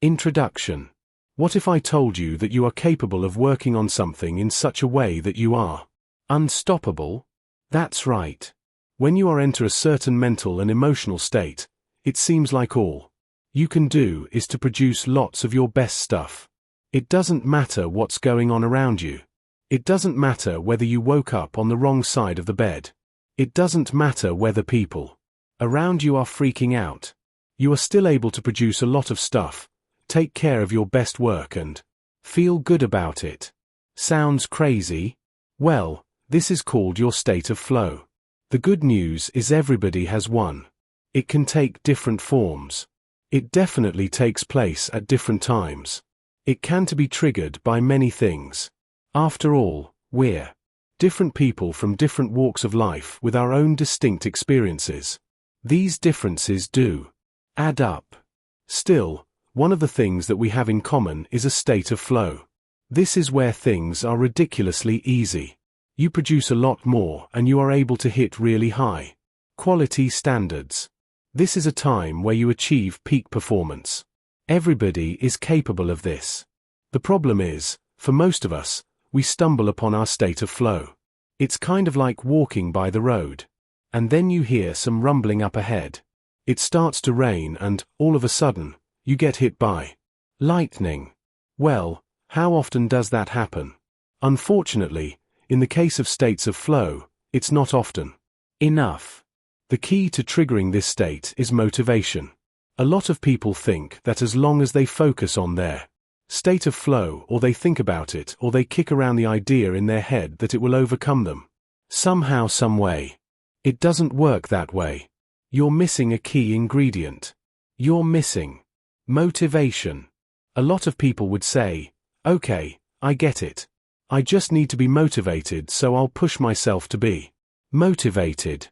Introduction. What if I told you that you are capable of working on something in such a way that you are unstoppable? That's right. When you enter a certain mental and emotional state, it seems like all you can do is to produce lots of your best stuff. It doesn't matter what's going on around you. It doesn't matter whether you woke up on the wrong side of the bed. It doesn't matter whether people around you are freaking out. You are still able to produce a lot of stuff, take care of your best work and feel good about it. Sounds crazy? Well, this is called your state of flow. The good news is everybody has one. It can take different forms. It definitely takes place at different times. It can be triggered by many things. After all, we're different people from different walks of life with our own distinct experiences. These differences do add up. Still, one of the things that we have in common is a state of flow. This is where things are ridiculously easy. You produce a lot more and you are able to hit really high quality standards. This is a time where you achieve peak performance. Everybody is capable of this. The problem is, for most of us, we stumble upon our state of flow. It's kind of like walking by the road. And then you hear some rumbling up ahead. It starts to rain and, all of a sudden, you get hit by lightning. Well, how often does that happen? Unfortunately, in the case of states of flow, it's not often enough. The key to triggering this state is motivation. A lot of people think that as long as they focus on their state of flow, or they think about it, or they kick around the idea in their head, that it will overcome them. Somehow, some way. It doesn't work that way. You're missing a key ingredient. You're missing motivation. A lot of people would say, okay, I get it. I just need to be motivated, so I'll push myself to be motivated.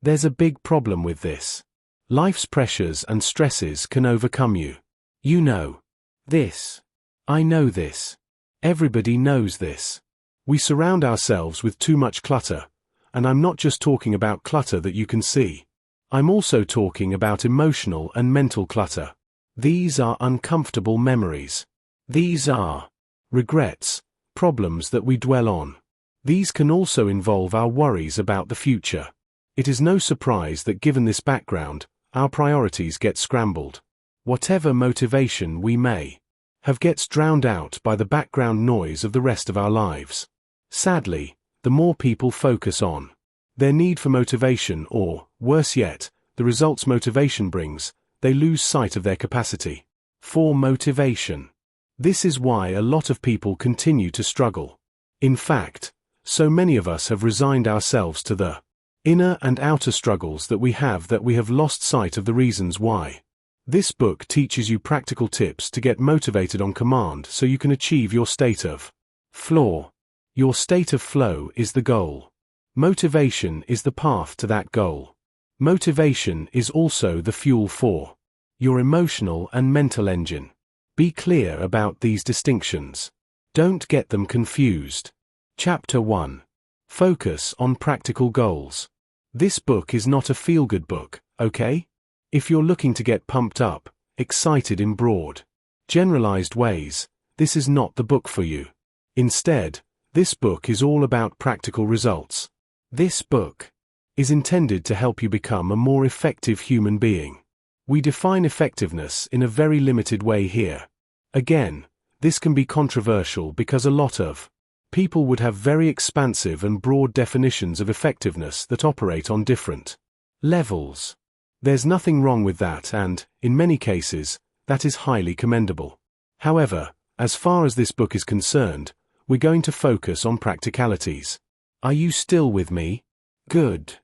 There's a big problem with this. Life's pressures and stresses can overcome you. You know this. I know this. Everybody knows this. We surround ourselves with too much clutter, and I'm not just talking about clutter that you can see. I'm also talking about emotional and mental clutter. These are uncomfortable memories. These are regrets, problems that we dwell on. These can also involve our worries about the future. It is no surprise that given this background, our priorities get scrambled. Whatever motivation we may have gets drowned out by the background noise of the rest of our lives. Sadly, the more people focus on their need for motivation, or, worse yet, the results motivation brings, they lose sight of their capacity for motivation. This is why a lot of people continue to struggle. In fact, so many of us have resigned ourselves to the inner and outer struggles that we have lost sight of the reasons why. This book teaches you practical tips to get motivated on command so you can achieve your state of flow. Your state of flow is the goal. Motivation is the path to that goal. Motivation is also the fuel for your emotional and mental engine. Be clear about these distinctions. Don't get them confused. Chapter 1. Focus on practical goals. This book is not a feel-good book, okay? If you're looking to get pumped up, excited in broad, generalized ways, this is not the book for you. Instead, this book is all about practical results. This book is intended to help you become a more effective human being. We define effectiveness in a very limited way here. Again, this can be controversial because a lot of people would have very expansive and broad definitions of effectiveness that operate on different levels. There's nothing wrong with that, and, in many cases, that is highly commendable. However, as far as this book is concerned, we're going to focus on practicalities. Are you still with me? Good.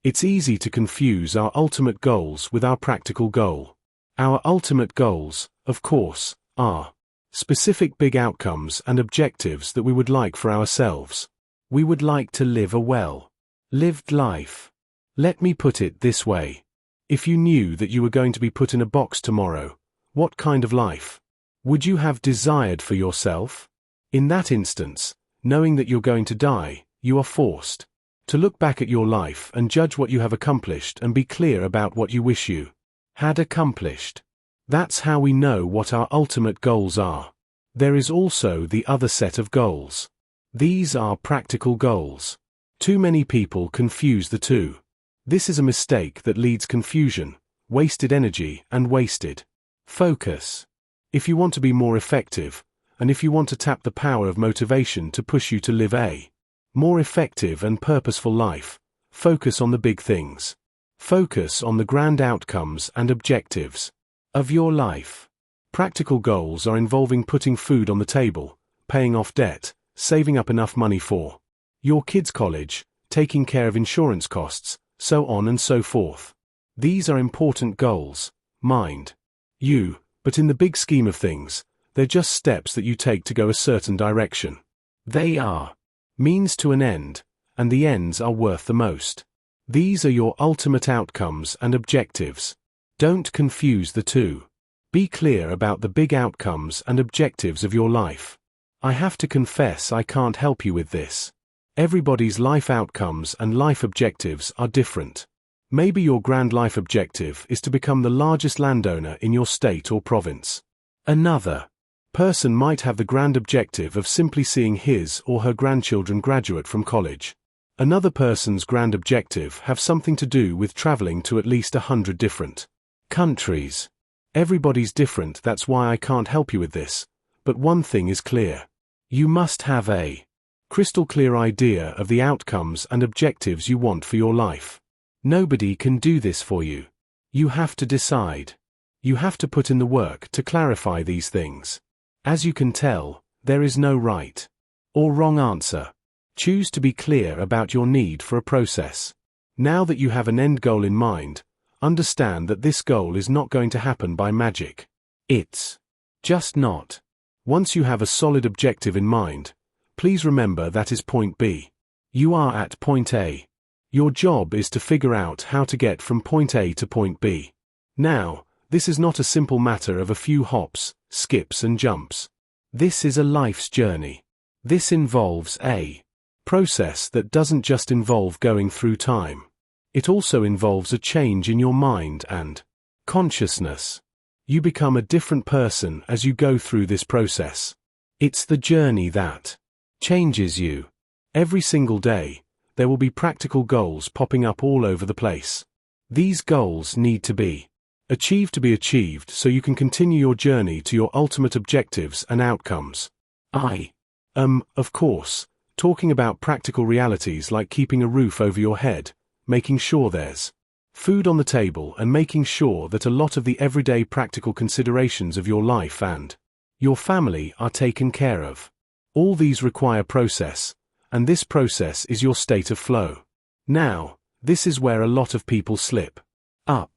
It's easy to confuse our ultimate goals with our practical goal. Our ultimate goals, of course, are specific big outcomes and objectives that we would like for ourselves. We would like to live a well-lived life. Let me put it this way. If you knew that you were going to be put in a box tomorrow, what kind of life would you have desired for yourself? In that instance, knowing that you're going to die, you are forced to look back at your life and judge what you have accomplished and be clear about what you wish you had accomplished. That's how we know what our ultimate goals are. There is also the other set of goals. These are practical goals. Too many people confuse the two. This is a mistake that leads confusion, wasted energy, and wasted focus. If you want to be more effective, and if you want to tap the power of motivation to push you to live a more effective and purposeful life, focus on the big things. Focus on the grand outcomes and objectives of your life. Practical goals are involving putting food on the table, paying off debt, saving up enough money for your kids' college, taking care of insurance costs, so on and so forth. These are important goals, mind you, but in the big scheme of things, they're just steps that you take to go a certain direction. They are means to an end, and the ends are worth the most. These are your ultimate outcomes and objectives. Don't confuse the two. Be clear about the big outcomes and objectives of your life. I have to confess I can't help you with this. Everybody's life outcomes and life objectives are different. Maybe your grand life objective is to become the largest landowner in your state or province. Another person might have the grand objective of simply seeing his or her grandchildren graduate from college. Another person's grand objective have something to do with traveling to at least 100 different countries. Everybody's different, that's why I can't help you with this. But one thing is clear. You must have a crystal clear idea of the outcomes and objectives you want for your life. Nobody can do this for you. You have to decide. You have to put in the work to clarify these things. As you can tell, there is no right or wrong answer. Choose to be clear about your need for a process. Now that you have an end goal in mind, understand that this goal is not going to happen by magic. It's just not. Once you have a solid objective in mind, please remember that is point B. You are at point A. Your job is to figure out how to get from point A to point B. Now, this is not a simple matter of a few hops, skips and jumps. This is a life's journey. This involves a process that doesn't just involve going through time. It also involves a change in your mind and consciousness. You become a different person as you go through this process. It's the journey that changes you. Every single day, there will be practical goals popping up all over the place. These goals need to be achieved so you can continue your journey to your ultimate objectives and outcomes. I am, of course, talking about practical realities like keeping a roof over your head, making sure there's food on the table, and making sure that a lot of the everyday practical considerations of your life and your family are taken care of. All these require process, and this process is your state of flow. Now, this is where a lot of people slip up.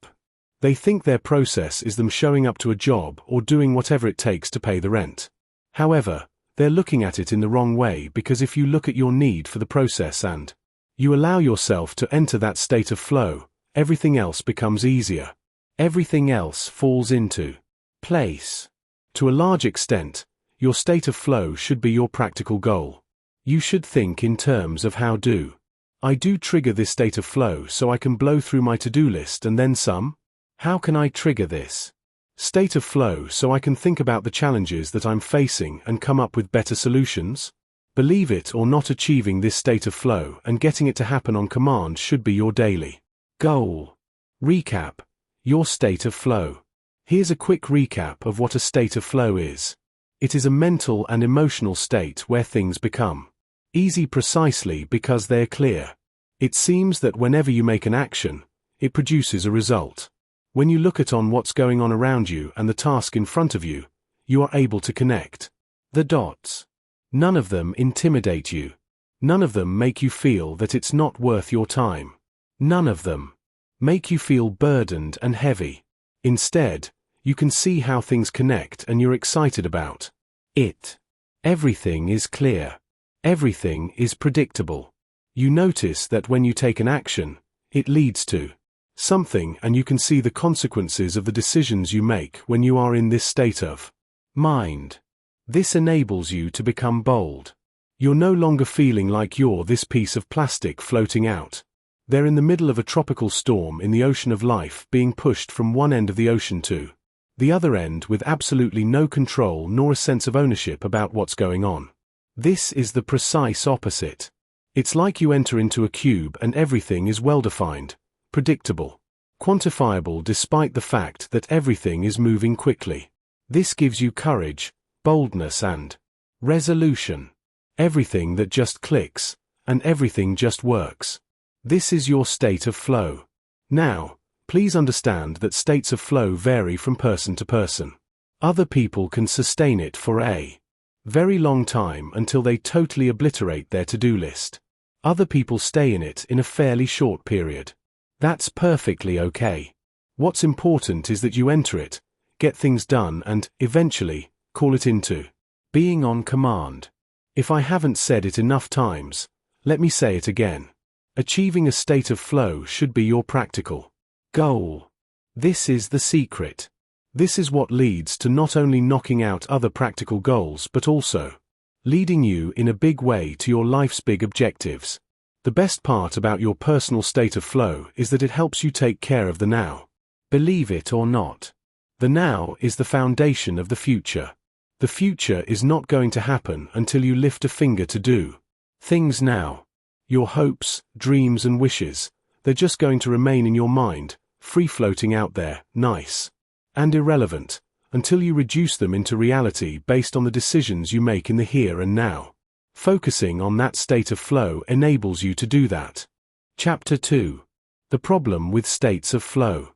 They think their process is them showing up to a job or doing whatever it takes to pay the rent. However, they're looking at it in the wrong way, because if you look at your need for the process and you allow yourself to enter that state of flow, everything else becomes easier. Everything else falls into place. To a large extent, your state of flow should be your practical goal. You should think in terms of how do I trigger this state of flow so I can blow through my to-do list and then some? How can I trigger this state of flow so I can think about the challenges that I'm facing and come up with better solutions? Believe it or not, achieving this state of flow and getting it to happen on command should be your daily goal. Recap: your state of flow. Here's a quick recap of what a state of flow is. It is a mental and emotional state where things become easy precisely because they're clear. It seems that whenever you make an action, it produces a result. When you look at what's going on around you and the task in front of you, you are able to connect the dots. None of them intimidate you. None of them make you feel that it's not worth your time. None of them make you feel burdened and heavy. Instead, you can see how things connect and you're excited about it. Everything is clear. Everything is predictable. You notice that when you take an action, it leads to something, and you can see the consequences of the decisions you make when you are in this state of mind. This enables you to become bold. You're no longer feeling like you're this piece of plastic floating out there in the middle of a tropical storm in the ocean of life, being pushed from one end of the ocean to The other end with absolutely no control nor a sense of ownership about what's going on. This is the precise opposite. It's like you enter into a cube and everything is well-defined, predictable, quantifiable despite the fact that everything is moving quickly. This gives you courage, boldness and resolution. Everything that just clicks, and everything just works. This is your state of flow. Now, please understand that states of flow vary from person to person. Other people can sustain it for a very long time until they totally obliterate their to-do list. Other people stay in it in a fairly short period. That's perfectly okay. What's important is that you enter it, get things done and, eventually, call it into being on command. If I haven't said it enough times, let me say it again. Achieving a state of flow should be your practical goal. This is the secret. This is what leads to not only knocking out other practical goals but also leading you in a big way to your life's big objectives. The best part about your personal state of flow is that it helps you take care of the now. Believe it or not. The now is the foundation of the future. The future is not going to happen until you lift a finger to do things now. Your hopes, dreams and wishes, they're just going to remain in your mind, free-floating out there, nice and irrelevant, until you reduce them into reality based on the decisions you make in the here and now. Focusing on that state of flow enables you to do that. Chapter 2. The problem with states of flow.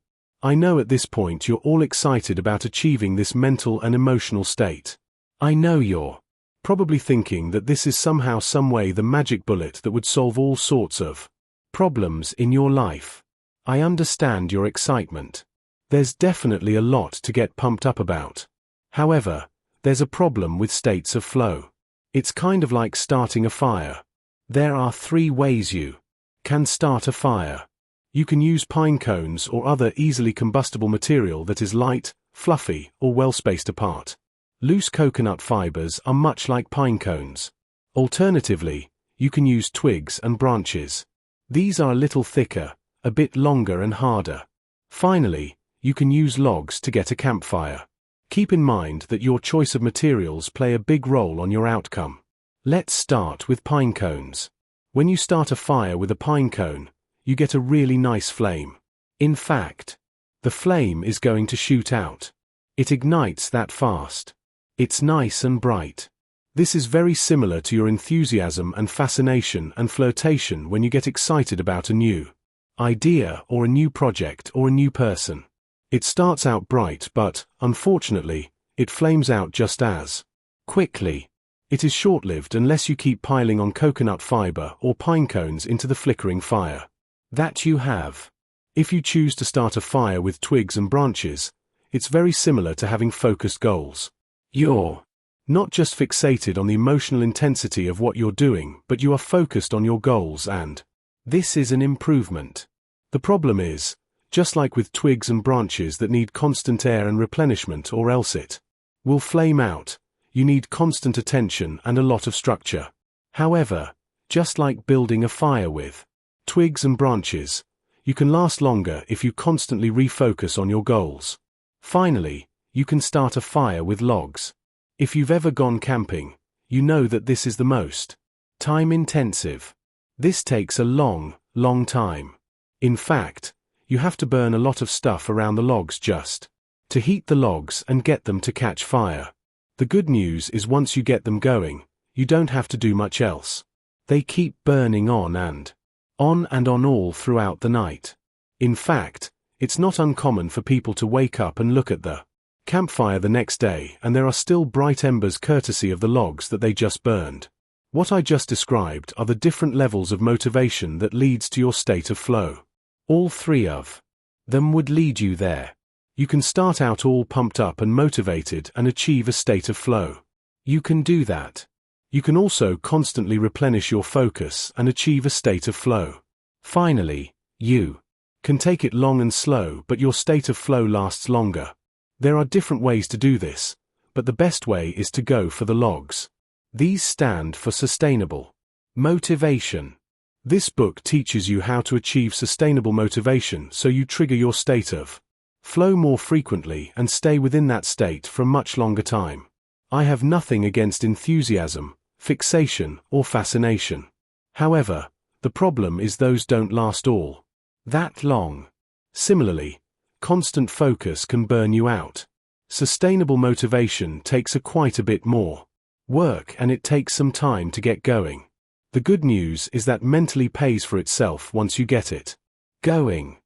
I know at this point you're all excited about achieving this mental and emotional state. I know you're probably thinking that this is somehow some way the magic bullet that would solve all sorts of problems in your life. I understand your excitement. There's definitely a lot to get pumped up about. However, there's a problem with states of flow. It's kind of like starting a fire. There are 3 ways you can start a fire. You can use pine cones or other easily combustible material that is light, fluffy, or well spaced apart. Loose coconut fibers are much like pine cones. Alternatively, you can use twigs and branches. These are a little thicker, a bit longer and harder. Finally, you can use logs to get a campfire. Keep in mind that your choice of materials play a big role on your outcome. Let's start with pine cones. When you start a fire with a pine cone, you get a really nice flame. In fact, the flame is going to shoot out. It ignites that fast. It's nice and bright. This is very similar to your enthusiasm and fascination and flirtation when you get excited about a new idea or a new project or a new person. It starts out bright but, unfortunately, it flames out just as quickly. It is short-lived unless you keep piling on coconut fiber or pine cones into the flickering fire that you have. If you choose to start a fire with twigs and branches, it's very similar to having focused goals. You're not just fixated on the emotional intensity of what you're doing, but you are focused on your goals, and this is an improvement. The problem is, just like with twigs and branches that need constant air and replenishment or else it will flame out, you need constant attention and a lot of structure. However, just like building a fire with twigs and branches, you can last longer if you constantly refocus on your goals. Finally, you can start a fire with logs. If you've ever gone camping, you know that this is the most time-intensive. This takes a long, long time. In fact, you have to burn a lot of stuff around the logs just to heat the logs and get them to catch fire. The good news is once you get them going, you don't have to do much else. They keep burning on and on all throughout the night. In fact, it's not uncommon for people to wake up and look at the campfire the next day and there are still bright embers courtesy of the logs that they just burned. What I just described are the different levels of motivation that leads to your state of flow. All 3 of them would lead you there. You can start out all pumped up and motivated and achieve a state of flow. You can do that. You can also constantly replenish your focus and achieve a state of flow. Finally, you can take it long and slow, but your state of flow lasts longer. There are different ways to do this, but the best way is to go for the logs. These stand for sustainable motivation. This book teaches you how to achieve sustainable motivation so you trigger your state of Flow more frequently and stay within that state for a much longer time. I have nothing against enthusiasm, fixation, or fascination. However, the problem is those don't last all that long. Similarly, constant focus can burn you out. Sustainable motivation takes quite a bit more work, and it takes some time to get going. The good news is that mentally pays for itself once you get it going.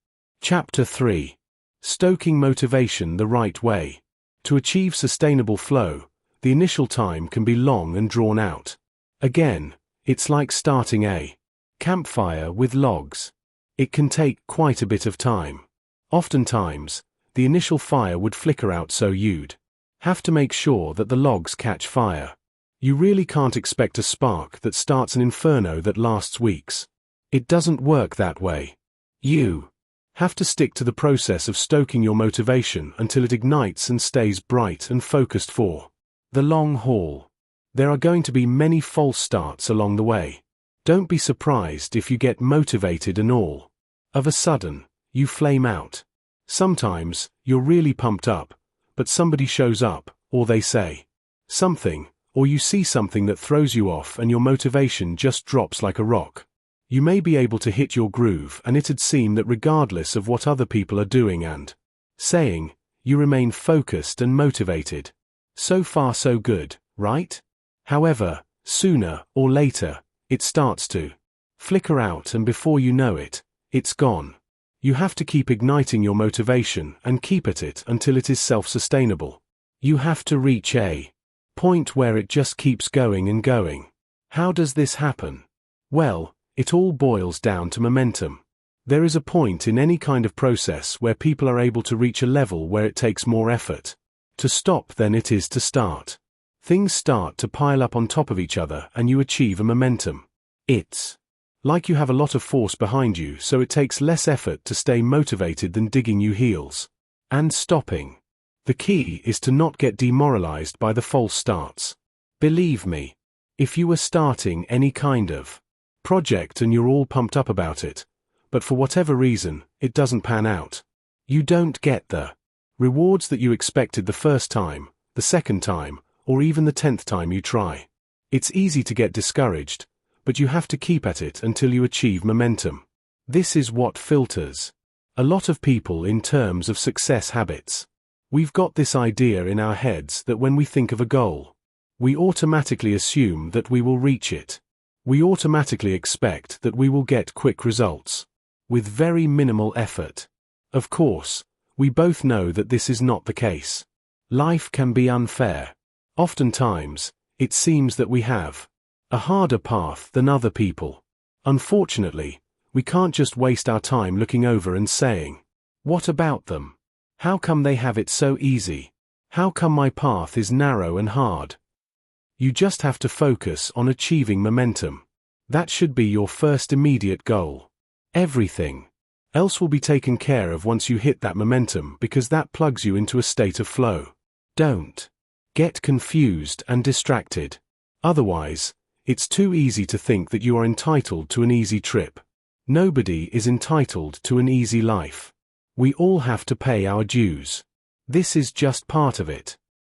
Chapter 3. Stoking motivation the right way. To achieve sustainable flow, the initial time can be long and drawn out. Again, it's like starting a campfire with logs. It can take quite a bit of time. Oftentimes, the initial fire would flicker out, so you'd have to make sure that the logs catch fire. You really can't expect a spark that starts an inferno that lasts weeks. It doesn't work that way. You have to stick to the process of stoking your motivation until it ignites and stays bright and focused for the long haul. There are going to be many false starts along the way. Don't be surprised if you get motivated and all of a sudden, you flame out. Sometimes, you're really pumped up, but somebody shows up, or they say something, or you see something that throws you off and your motivation just drops like a rock. You may be able to hit your groove, and it'd seem that regardless of what other people are doing and saying, you remain focused and motivated. So far so good, right? However, sooner or later, it starts to flicker out, and before you know it, it's gone. You have to keep igniting your motivation and keep at it until it is self-sustainable. You have to reach a point where it just keeps going and going. How does this happen? Well, it all boils down to momentum. There is a point in any kind of process where people are able to reach a level where it takes more effort to stop than it is to start. Things start to pile up on top of each other and you achieve a momentum. It's like you have a lot of force behind you, so it takes less effort to stay motivated than digging your heels and stopping. The key is to not get demoralized by the false starts. Believe me, if you are starting any kind of project and you're all pumped up about it, but for whatever reason, it doesn't pan out, you don't get the rewards that you expected the first time, the second time, or even the 10th time you try. It's easy to get discouraged, but you have to keep at it until you achieve momentum. This is what filters a lot of people in terms of success habits. We've got this idea in our heads that when we think of a goal, we automatically assume that we will reach it. We automatically expect that we will get quick results with very minimal effort. Of course, we both know that this is not the case. Life can be unfair. Oftentimes, it seems that we have a harder path than other people. Unfortunately, we can't just waste our time looking over and saying, "What about them? How come they have it so easy? How come my path is narrow and hard?" You just have to focus on achieving momentum. That should be your first immediate goal. Everything else will be taken care of once you hit that momentum, because that plugs you into a state of flow. Don't get confused and distracted. Otherwise, it's too easy to think that you are entitled to an easy trip. Nobody is entitled to an easy life. We all have to pay our dues. This is just part of it.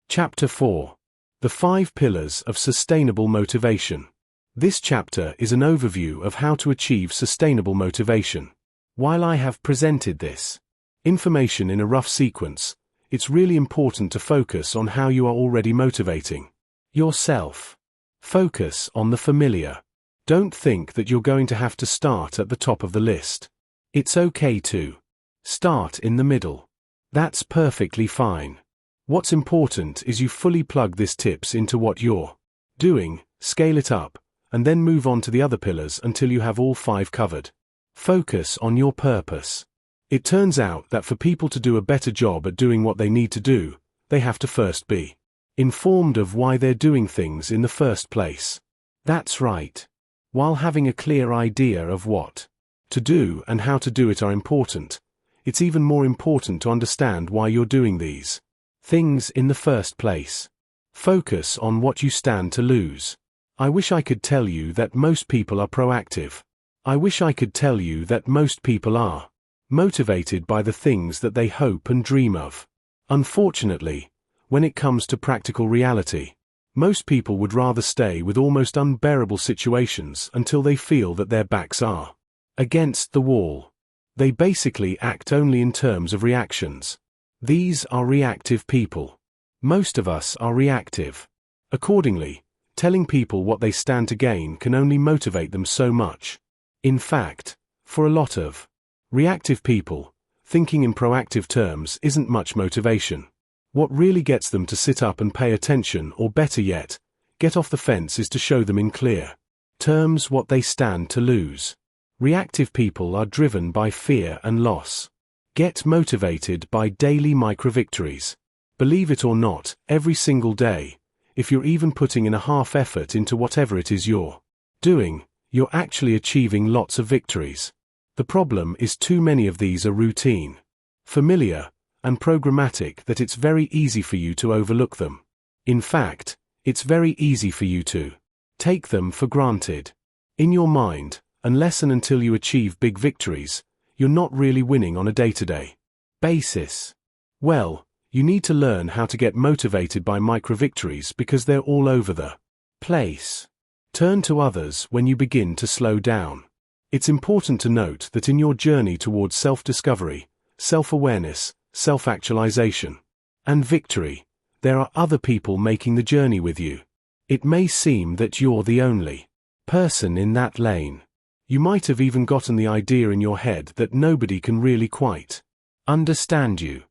Chapter 4. The 5 Pillars of Sustainable Motivation. This chapter is an overview of how to achieve sustainable motivation. While I have presented this information in a rough sequence, it's really important to focus on how you are already motivating yourself. Focus on the familiar. Don't think that you're going to have to start at the top of the list. It's okay to start in the middle. That's perfectly fine. What's important is you fully plug these tips into what you're doing, scale it up, and then move on to the other pillars until you have all 5 covered. Focus on your purpose. It turns out that for people to do a better job at doing what they need to do, they have to first be informed of why they're doing things in the first place. That's right. While having a clear idea of what to do and how to do it are important, it's even more important to understand why you're doing these things in the first place. Focus on what you stand to lose. I wish I could tell you that most people are proactive. I wish I could tell you that most people are motivated by the things that they hope and dream of. Unfortunately, when it comes to practical reality, most people would rather stay with almost unbearable situations until they feel that their backs are against the wall. They basically act only in terms of reactions. These are reactive people. Most of us are reactive. Accordingly, telling people what they stand to gain can only motivate them so much. In fact, for a lot of reactive people, thinking in proactive terms isn't much motivation. What really gets them to sit up and pay attention, or better yet, get off the fence, is to show them in clear terms what they stand to lose. Reactive people are driven by fear and loss. Get motivated by daily micro-victories. Believe it or not, every single day, if you're even putting in a half effort into whatever it is you're doing, you're actually achieving lots of victories. The problem is too many of these are routine, familiar, and programmatic that it's very easy for you to overlook them. In fact, it's very easy for you to take them for granted. In your mind, unless and until you achieve big victories, you're not really winning on a day-to-day basis. Well, you need to learn how to get motivated by micro-victories because they're all over the place. Turn to others when you begin to slow down. It's important to note that in your journey towards self-discovery, self-awareness, self-actualization, and victory, there are other people making the journey with you. It may seem that you're the only person in that lane. You might have even gotten the idea in your head that nobody can really quite understand you.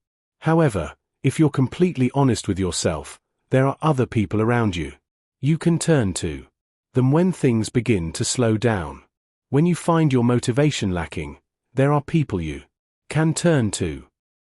However, if you're completely honest with yourself, there are other people around you. You can turn to them when things begin to slow down. When you find your motivation lacking, there are people you can turn to.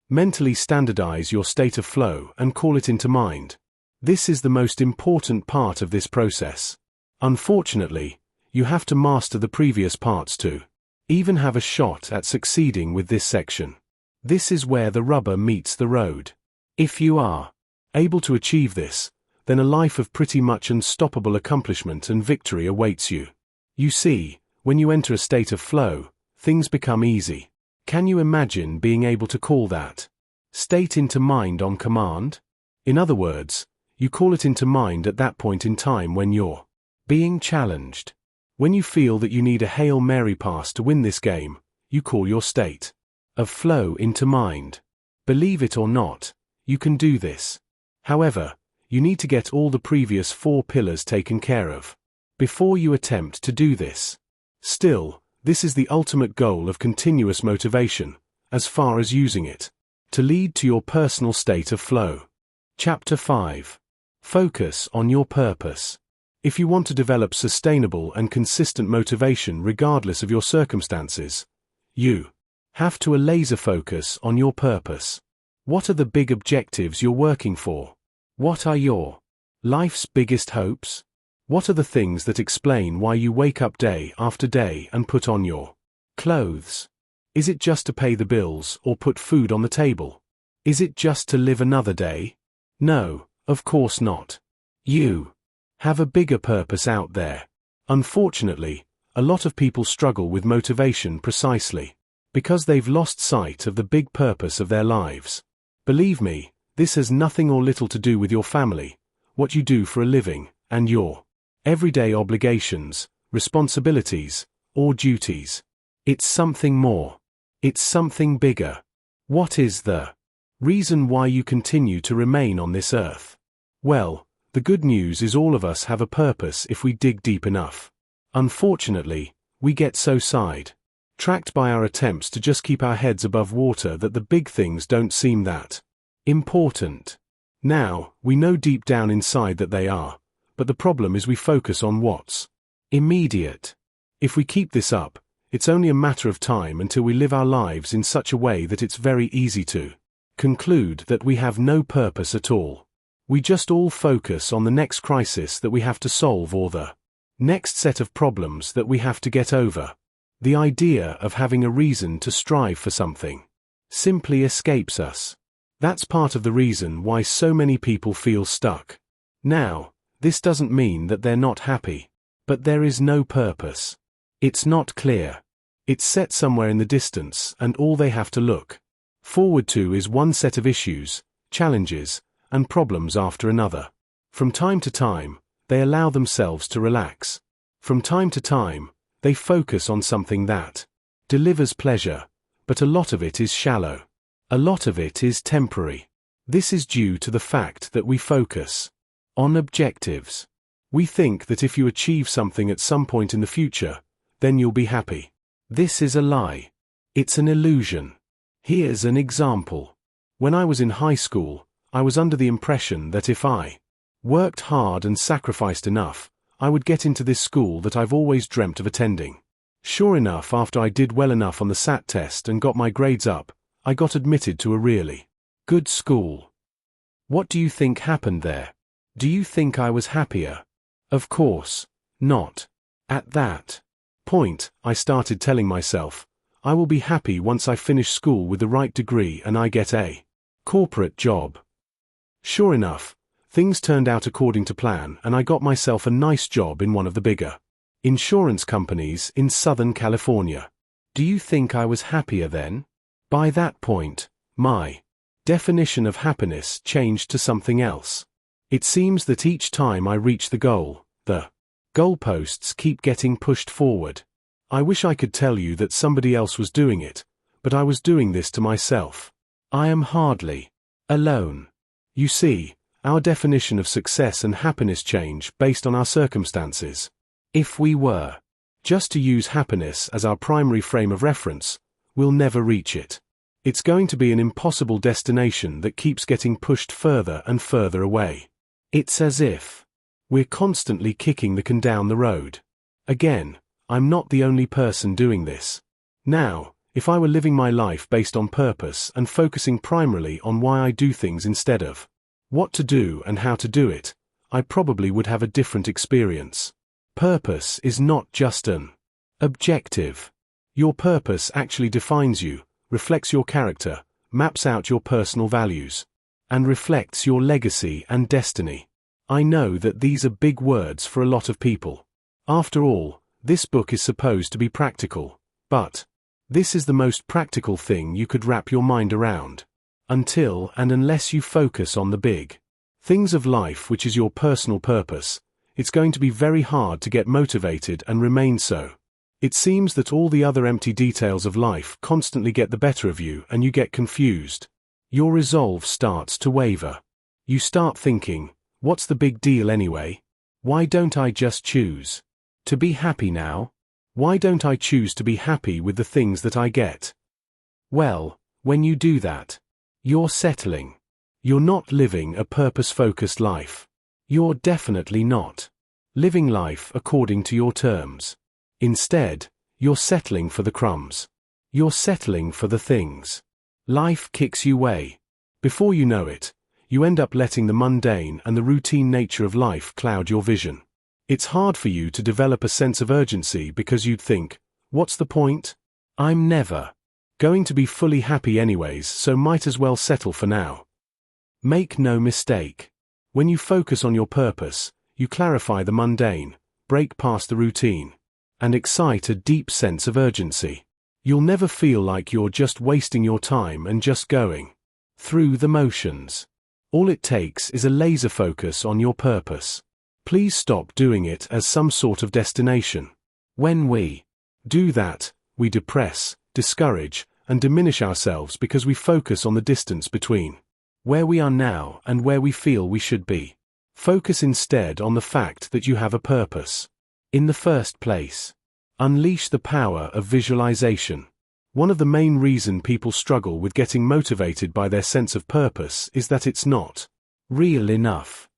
Mentally standardize your state of flow and call it into mind. This is the most important part of this process. Unfortunately, you have to master the previous parts to even have a shot at succeeding with this section. This is where the rubber meets the road. If you are able to achieve this, then a life of pretty much unstoppable accomplishment and victory awaits you. You see, when you enter a state of flow, things become easy. Can you imagine being able to call that state into mind on command? In other words, you call it into mind at that point in time when you're being challenged. When you feel that you need a Hail Mary pass to win this game, you call your state of flow into mind. Believe it or not, you can do this. However, you need to get all the previous 4 pillars taken care of before you attempt to do this. Still, this is the ultimate goal of continuous motivation, as far as using it to lead to your personal state of flow. Chapter 5. Focus on your purpose. If you want to develop sustainable and consistent motivation regardless of your circumstances, you have to laser focus on your purpose. What are the big objectives you're working for? What are your life's biggest hopes? What are the things that explain why you wake up day after day and put on your clothes? Is it just to pay the bills or put food on the table? Is it just to live another day? No, of course not. You have a bigger purpose out there. Unfortunately, a lot of people struggle with motivation precisely because they've lost sight of the big purpose of their lives. Believe me, this has nothing or little to do with your family, what you do for a living, and your everyday obligations, responsibilities, or duties. It's something more. It's something bigger. What is the reason why you continue to remain on this earth? Well, the good news is all of us have a purpose if we dig deep enough. Unfortunately, we get so sidetracked by our attempts to just keep our heads above water that the big things don't seem that important. Now, we know deep down inside that they are. But the problem is we focus on what's immediate. If we keep this up, it's only a matter of time until we live our lives in such a way that it's very easy to conclude that we have no purpose at all. We just all focus on the next crisis that we have to solve or the next set of problems that we have to get over. The idea of having a reason to strive for something simply escapes us. That's part of the reason why so many people feel stuck. Now, this doesn't mean that they're not happy, but there is no purpose. It's not clear. It's set somewhere in the distance, and all they have to look forward to is one set of issues, challenges, and problems after another. From time to time, they allow themselves to relax. From time to time, they focus on something that delivers pleasure, but a lot of it is shallow. A lot of it is temporary. This is due to the fact that we focus on objectives. We think that if you achieve something at some point in the future, then you'll be happy. This is a lie. It's an illusion. Here's an example. When I was in high school, I was under the impression that if I worked hard and sacrificed enough, I would get into this school that I've always dreamt of attending. Sure enough, after I did well enough on the SAT test and got my grades up, I got admitted to a really good school. What do you think happened there? Do you think I was happier? Of course not. At that point, I started telling myself, I will be happy once I finish school with the right degree and I get a corporate job. Sure enough, things turned out according to plan and I got myself a nice job in one of the bigger insurance companies in Southern California. Do you think I was happier then? By that point, my definition of happiness changed to something else. It seems that each time I reach the goal, the goalposts keep getting pushed forward. I wish I could tell you that somebody else was doing it, but I was doing this to myself. I am hardly alone. You see, our definition of success and happiness change based on our circumstances. If we were just to use happiness as our primary frame of reference, we'll never reach it. It's going to be an impossible destination that keeps getting pushed further and further away. It's as if we're constantly kicking the can down the road. Again, I'm not the only person doing this. Now, if I were living my life based on purpose and focusing primarily on why I do things instead of what to do and how to do it, I probably would have a different experience. Purpose is not just an objective. Your purpose actually defines you, reflects your character, maps out your personal values, and reflects your legacy and destiny. I know that these are big words for a lot of people. After all, this book is supposed to be practical, but this is the most practical thing you could wrap your mind around. Until and unless you focus on the big things of life, which is your personal purpose, it's going to be very hard to get motivated and remain so. It seems that all the other empty details of life constantly get the better of you and you get confused. Your resolve starts to waver. You start thinking, what's the big deal anyway? Why don't I just choose to be happy now? Why don't I choose to be happy with the things that I get? Well, when you do that, you're settling. You're not living a purpose-focused life. You're definitely not living life according to your terms. Instead, you're settling for the crumbs. You're settling for the things life kicks you way. Before you know it, you end up letting the mundane and the routine nature of life cloud your vision. It's hard for you to develop a sense of urgency because you'd think, what's the point? I'm never going to be fully happy anyways, so might as well settle for now. Make no mistake. When you focus on your purpose, you clarify the mundane, break past the routine, and excite a deep sense of urgency. You'll never feel like you're just wasting your time and just going through the motions. All it takes is a laser focus on your purpose. Please stop doing it as some sort of destination. When we do that, we depress, discourage, and diminish ourselves because we focus on the distance between where we are now and where we feel we should be. Focus instead on the fact that you have a purpose. In the first place, unleash the power of visualization. One of the main reasons people struggle with getting motivated by their sense of purpose is that it's not real enough.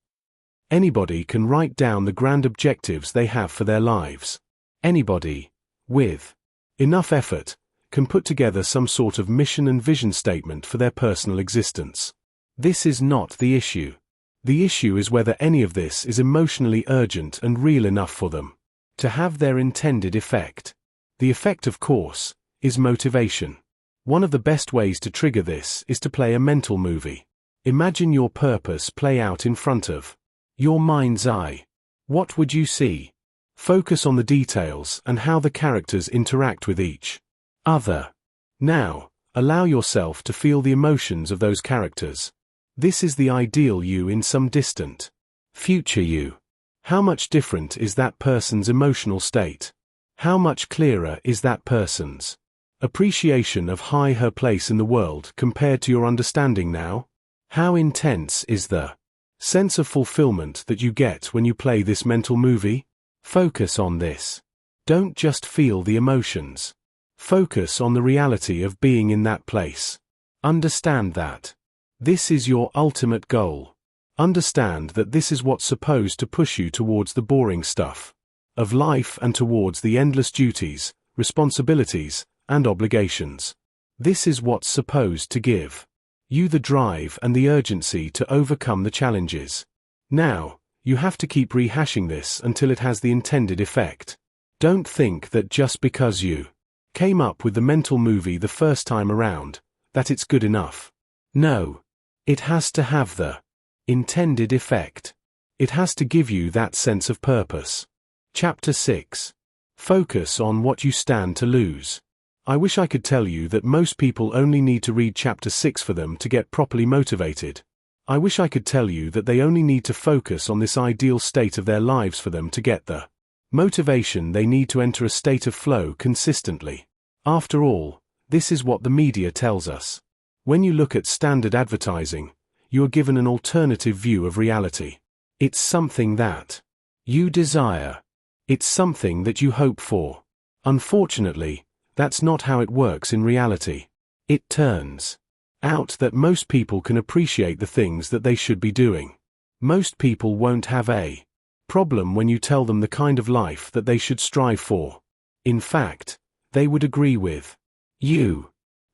Anybody can write down the grand objectives they have for their lives. Anybody, with enough effort, can put together some sort of mission and vision statement for their personal existence. This is not the issue. The issue is whether any of this is emotionally urgent and real enough for them to have their intended effect. The effect, of course, is motivation. One of the best ways to trigger this is to play a mental movie. Imagine your purpose play out in front of your mind's eye. What would you see? Focus on the details and how the characters interact with each Other. Now, allow yourself to feel the emotions of those characters. This is the ideal you in some distant future you. How much different is that person's emotional state? How much clearer is that person's appreciation of her place in the world compared to your understanding now? How intense is the sense of fulfillment that you get when you play this mental movie? Focus on this. Don't just feel the emotions. Focus on the reality of being in that place. Understand that this is your ultimate goal. Understand that this is what's supposed to push you towards the boring stuff of life and towards the endless duties, responsibilities, and obligations. This is what's supposed to give you the drive and the urgency to overcome the challenges. Now, you have to keep rehashing this until it has the intended effect. Don't think that just because you came up with the mental movie the first time around, that it's good enough. No. It has to have the intended effect. It has to give you that sense of purpose. Chapter 6. Focus on what you stand to lose. I wish I could tell you that most people only need to read Chapter 6 for them to get properly motivated. I wish I could tell you that they only need to focus on this ideal state of their lives for them to get the motivation they need to enter a state of flow consistently. After all, this is what the media tells us. When you look at standard advertising, you are given an alternative view of reality. It's something that you desire. It's something that you hope for. Unfortunately, that's not how it works in reality. It turns out that most people can appreciate the things that they should be doing. Most people won't have a problem when you tell them the kind of life that they should strive for. In fact, they would agree with you.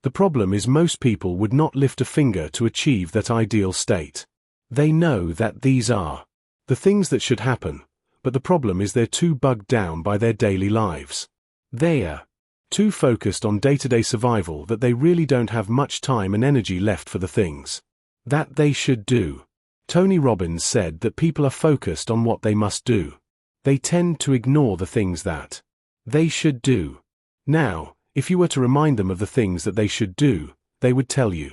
The problem is most people would not lift a finger to achieve that ideal state. They know that these are the things that should happen, but the problem is they're too bogged down by their daily lives. They are too focused on day-to-day survival that they really don't have much time and energy left for the things that they should do. Tony Robbins said that people are focused on what they must do. They tend to ignore the things that they should do. Now, if you were to remind them of the things that they should do, they would tell you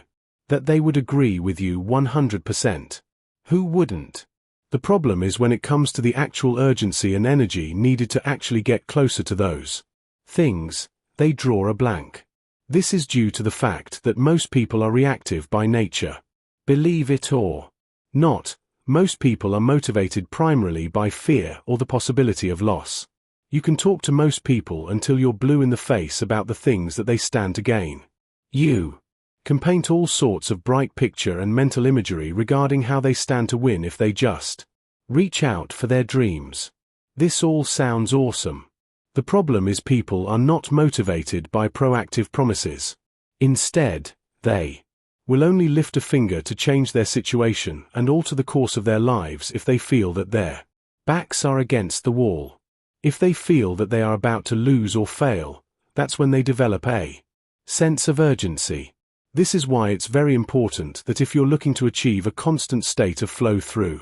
that they would agree with you 100%. Who wouldn't? The problem is when it comes to the actual urgency and energy needed to actually get closer to those things, they draw a blank. This is due to the fact that most people are reactive by nature. Believe it or not, most people are motivated primarily by fear or the possibility of loss. You can talk to most people until you're blue in the face about the things that they stand to gain. You can paint all sorts of bright picture and mental imagery regarding how they stand to win if they just reach out for their dreams. This all sounds awesome. The problem is people are not motivated by proactive promises. Instead, they will only lift a finger to change their situation and alter the course of their lives if they feel that their backs are against the wall. If they feel that they are about to lose or fail, that's when they develop a sense of urgency. This is why it's very important that if you're looking to achieve a constant state of flow through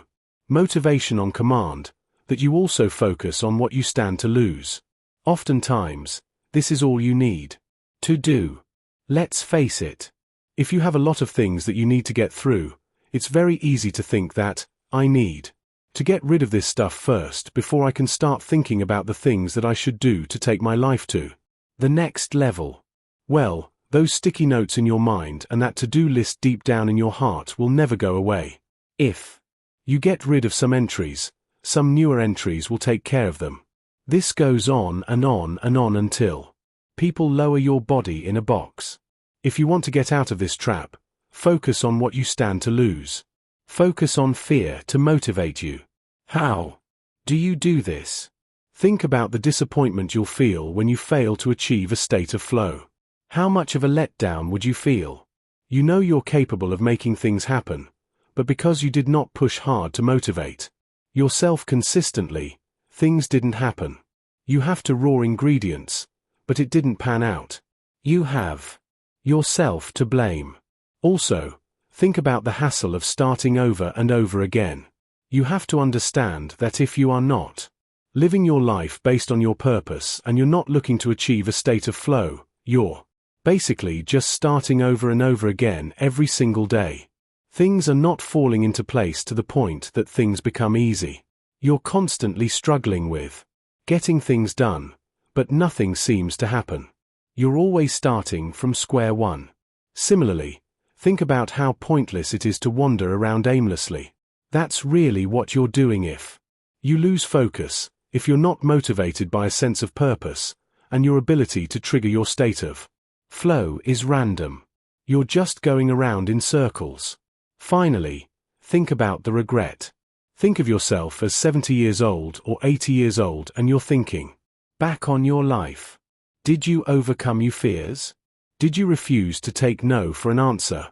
motivation on command, that you also focus on what you stand to lose. Oftentimes, this is all you need to do. Let's face it. If you have a lot of things that you need to get through, it's very easy to think that, I need to get rid of this stuff first before I can start thinking about the things that I should do to take my life to the next level. Well, those sticky notes in your mind and that to-do list deep down in your heart will never go away. If you get rid of some entries, some newer entries will take care of them. This goes on and on and on until people lower your body in a box. If you want to get out of this trap, focus on what you stand to lose. Focus on fear to motivate you. How do you do this? Think about the disappointment you'll feel when you fail to achieve a state of flow. How much of a letdown would you feel? You know you're capable of making things happen, but because you did not push hard to motivate yourself consistently, things didn't happen. You have to raw ingredients, but it didn't pan out. You have yourself to blame. Also, think about the hassle of starting over and over again. You have to understand that if you are not living your life based on your purpose and you're not looking to achieve a state of flow, You're basically just starting over and over again every single day. Things are not falling into place to the point that things become easy. You're constantly struggling with getting things done, but nothing seems to happen. You're always starting from square one. Similarly, think about how pointless it is to wander around aimlessly. That's really what you're doing if you lose focus, if you're not motivated by a sense of purpose, and your ability to trigger your state of flow is random. You're just going around in circles. Finally, think about the regret. Think of yourself as 70 years old or 80 years old and you're thinking back on your life. Did you overcome your fears? Did you refuse to take no for an answer?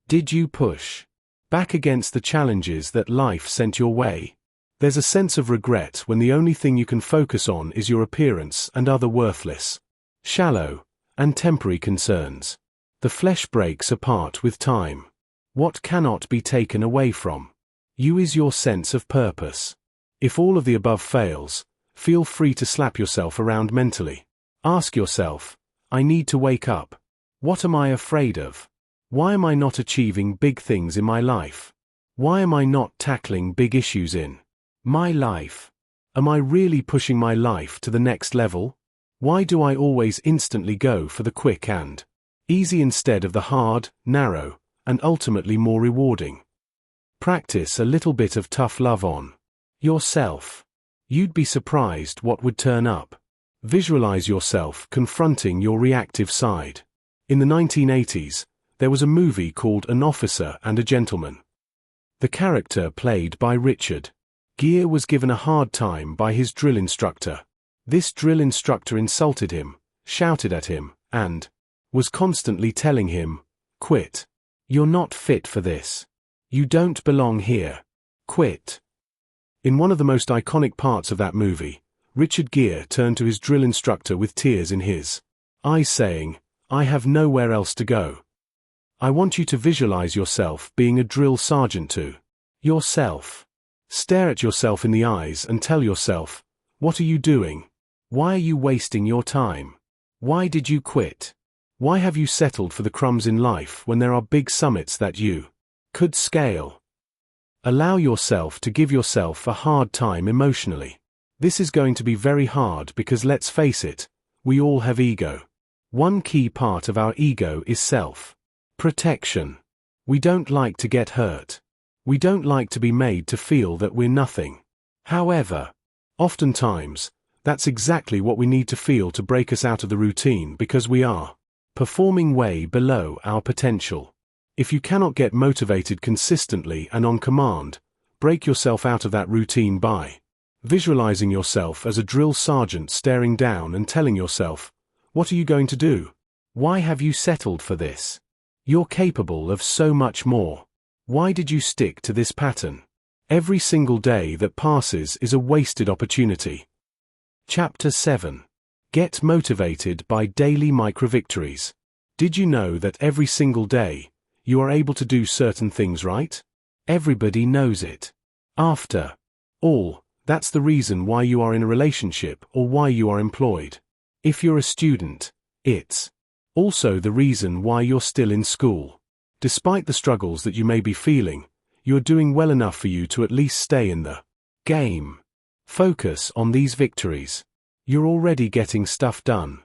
Did you push back against the challenges that life sent your way? There's a sense of regret when the only thing you can focus on is your appearance and other worthless, shallow, and temporary concerns. The flesh breaks apart with time. What cannot be taken away from you is your sense of purpose. If all of the above fails, feel free to slap yourself around mentally. Ask yourself, I need to wake up. What am I afraid of? Why am I not achieving big things in my life? Why am I not tackling big issues in my life? Am I really pushing my life to the next level? Why do I always instantly go for the quick and easy instead of the hard, narrow, and ultimately more rewarding? Practice a little bit of tough love on yourself. You'd be surprised what would turn up. Visualize yourself confronting your reactive side. In the 1980s, there was a movie called An Officer and a Gentleman. The character played by Richard Gere was given a hard time by his drill instructor. This drill instructor insulted him, shouted at him, and was constantly telling him, "Quit. You're not fit for this. You don't belong here. Quit." In one of the most iconic parts of that movie, Richard Gere turned to his drill instructor with tears in his eyes saying, "I have nowhere else to go." I want you to visualize yourself being a drill sergeant to yourself. Stare at yourself in the eyes and tell yourself, what are you doing? Why are you wasting your time? Why did you quit? Why have you settled for the crumbs in life when there are big summits that you could scale? Allow yourself to give yourself a hard time emotionally. This is going to be very hard because let's face it, we all have ego. One key part of our ego is self-protection. We don't like to get hurt. We don't like to be made to feel that we're nothing. However, oftentimes, that's exactly what we need to feel to break us out of the routine because we are performing way below our potential. If you cannot get motivated consistently and on command, break yourself out of that routine by visualizing yourself as a drill sergeant staring down and telling yourself, what are you going to do? Why have you settled for this? You're capable of so much more. Why did you stick to this pattern? Every single day that passes is a wasted opportunity. Chapter 7. Get motivated by daily micro-victories. Did you know that every single day, you are able to do certain things right? Everybody knows it. After all, that's the reason why you are in a relationship or why you are employed. If you're a student, it's also the reason why you're still in school. Despite the struggles that you may be feeling, you're doing well enough for you to at least stay in the game. Focus on these victories. You're already getting stuff done.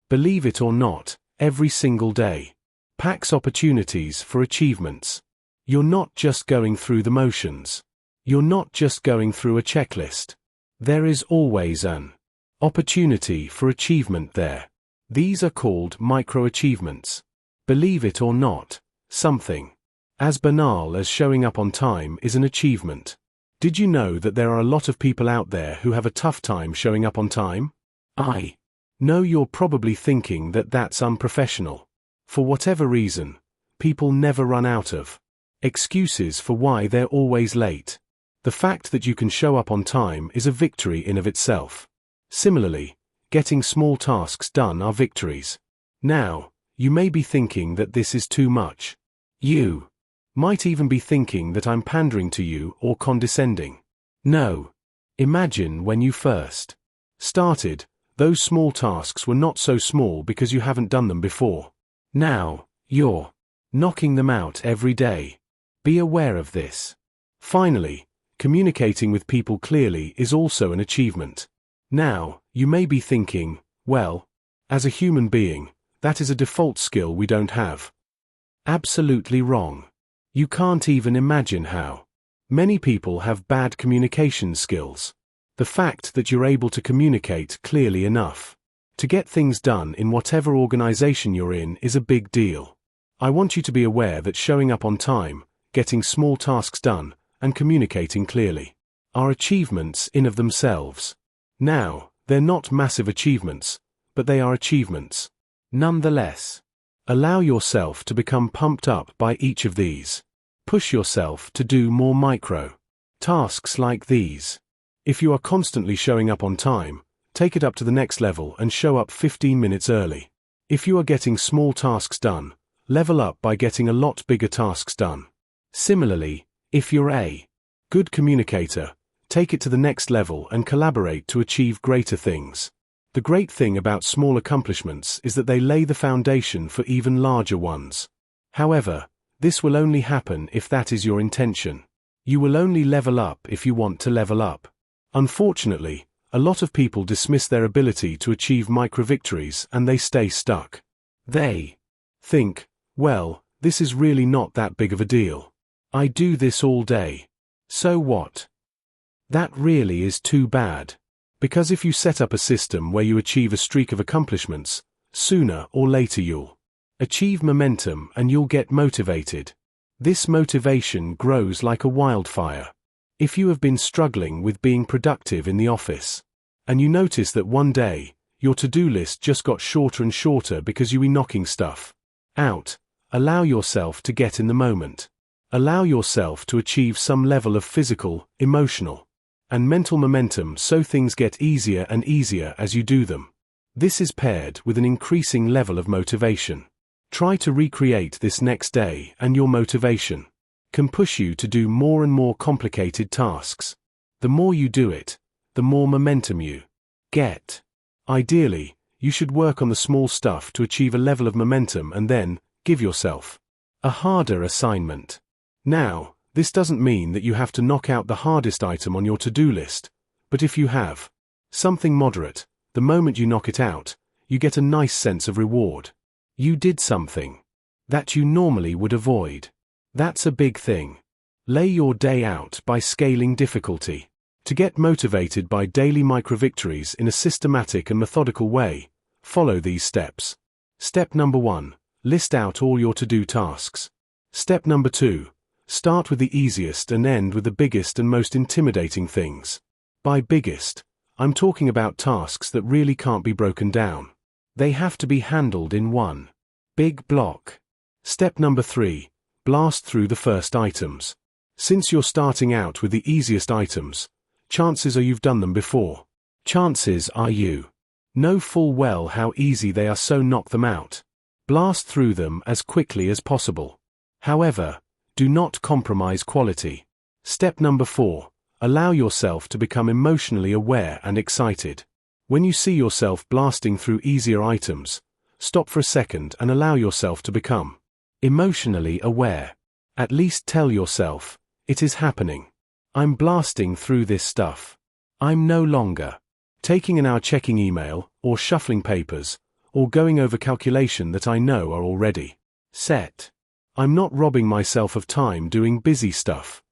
Believe it or not, every single day packs opportunities for achievements. You're not just going through the motions. You're not just going through a checklist. There is always an opportunity for achievement there. These are called micro-achievements. Believe it or not, something as banal as showing up on time is an achievement. Did you know that there are a lot of people out there who have a tough time showing up on time? I know you're probably thinking that that's unprofessional. For whatever reason, people never run out of excuses for why they're always late. The fact that you can show up on time is a victory in of itself. Similarly, getting small tasks done are victories. Now, you may be thinking that this is too much. You might even be thinking that I'm pandering to you or condescending. No. Imagine when you first started, Those small tasks were not so small because you haven't done them before. Now, you're knocking them out every day. Be aware of this. Finally, communicating with people clearly is also an achievement. Now, you may be thinking, well, as a human being, that is a default skill we don't have. Absolutely wrong. You can't even imagine how. Many people have bad communication skills. The fact that you're able to communicate clearly enough to get things done in whatever organization you're in is a big deal. I want you to be aware that showing up on time, getting small tasks done, and communicating clearly are achievements in of themselves. Now, they're not massive achievements, but they are achievements. Nonetheless, allow yourself to become pumped up by each of these. Push yourself to do more micro tasks like these. If you are constantly showing up on time, take it up to the next level and show up 15 minutes early. If you are getting small tasks done, level up by getting a lot bigger tasks done. Similarly, if you're a good communicator, take it to the next level and collaborate to achieve greater things. The great thing about small accomplishments is that they lay the foundation for even larger ones. However, this will only happen if that is your intention. You will only level up if you want to level up. Unfortunately, a lot of people dismiss their ability to achieve micro-victories and they stay stuck. They think, well, this is really not that big of a deal. I do this all day. So what? That really is too bad. Because if you set up a system where you achieve a streak of accomplishments, sooner or later you'll achieve momentum and you'll get motivated. This motivation grows like a wildfire. If you have been struggling with being productive in the office, and you notice that one day, your to-do list just got shorter and shorter because you were knocking stuff out, allow yourself to get in the moment. Allow yourself to achieve some level of physical, emotional, and mental momentum so things get easier and easier as you do them. This is paired with an increasing level of motivation. Try to recreate this next day and your motivation can push you to do more and more complicated tasks. The more you do it, the more momentum you get. Ideally, you should work on the small stuff to achieve a level of momentum and then give yourself a harder assignment. Now, this doesn't mean that you have to knock out the hardest item on your to-do list, but if you have something moderate, the moment you knock it out, you get a nice sense of reward. You did something that you normally would avoid. That's a big thing. Lay your day out by scaling difficulty. To get motivated by daily micro-victories in a systematic and methodical way, follow these steps. Step number 1. List out all your to-do tasks. Step number 2. Start with the easiest and end with the biggest and most intimidating things. By biggest, I'm talking about tasks that really can't be broken down. They have to be handled in one big block. Step number 3. Blast through the first items. Since you're starting out with the easiest items, chances are you've done them before. Chances are you know full well how easy they are, so knock them out. Blast through them as quickly as possible. However, do not compromise quality. Step number 4. Allow yourself to become emotionally aware and excited. When you see yourself blasting through easier items, stop for a second and allow yourself to become emotionally aware. At least tell yourself, it is happening. I'm blasting through this stuff. I'm no longer taking an hour checking email, or shuffling papers, or going over calculation that I know are already set. I'm not robbing myself of time doing busy stuff.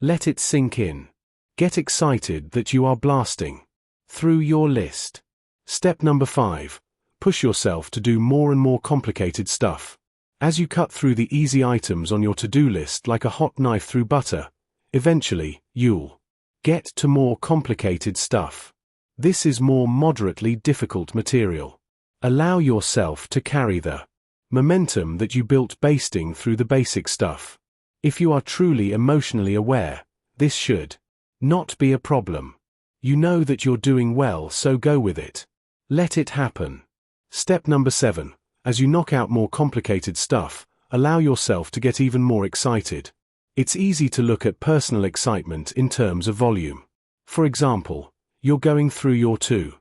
Let it sink in. Get excited that you are blasting through your list. Step number 5. Push yourself to do more and more complicated stuff. As you cut through the easy items on your to-do list like a hot knife through butter, eventually, you'll get to more complicated stuff. This is more moderately difficult material. Allow yourself to carry the momentum that you built basting through the basic stuff. If you are truly emotionally aware, this should not be a problem. You know that you're doing well, so go with it. Let it happen. Step number 7. As you knock out more complicated stuff, allow yourself to get even more excited. It's easy to look at personal excitement in terms of volume. For example, you're going through your to-do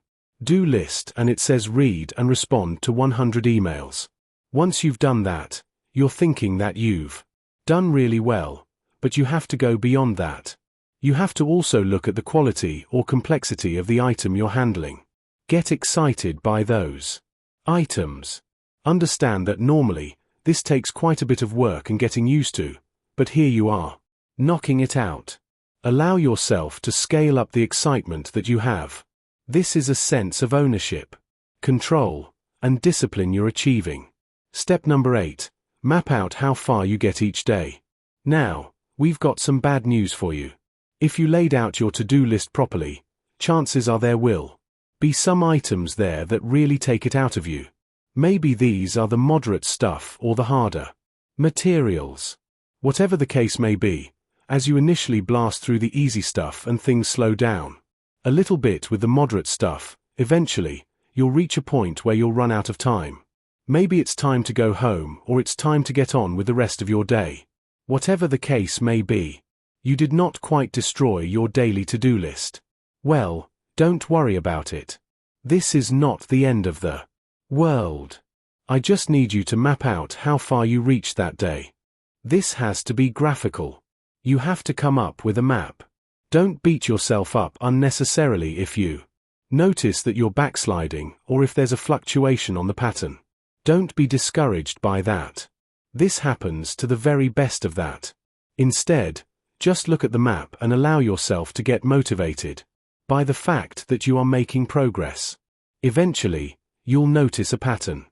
Do list and it says read and respond to 100 emails. Once you've done that, you're thinking that you've done really well, but you have to go beyond that. You have to also look at the quality or complexity of the item you're handling. Get excited by those items. Understand that normally, this takes quite a bit of work and getting used to, but here you are, knocking it out. Allow yourself to scale up the excitement that you have. This is a sense of ownership, control, and discipline you're achieving. Step number 8. Map out how far you get each day. Now, we've got some bad news for you. If you laid out your to-do list properly, chances are there will be some items there that really take it out of you. Maybe these are the moderate stuff or the harder materials. Whatever the case may be, as you initially blast through the easy stuff and things slow down a little bit with the moderate stuff, eventually, you'll reach a point where you'll run out of time. Maybe it's time to go home or it's time to get on with the rest of your day. Whatever the case may be, you did not quite destroy your daily to-do list. Well, don't worry about it. This is not the end of the world. I just need you to map out how far you reached that day. This has to be graphical. You have to come up with a map. Don't beat yourself up unnecessarily if you notice that you're backsliding or if there's a fluctuation on the pattern. Don't be discouraged by that. This happens to the very best of that. Instead, just look at the map and allow yourself to get motivated by the fact that you are making progress. Eventually, you'll notice a pattern.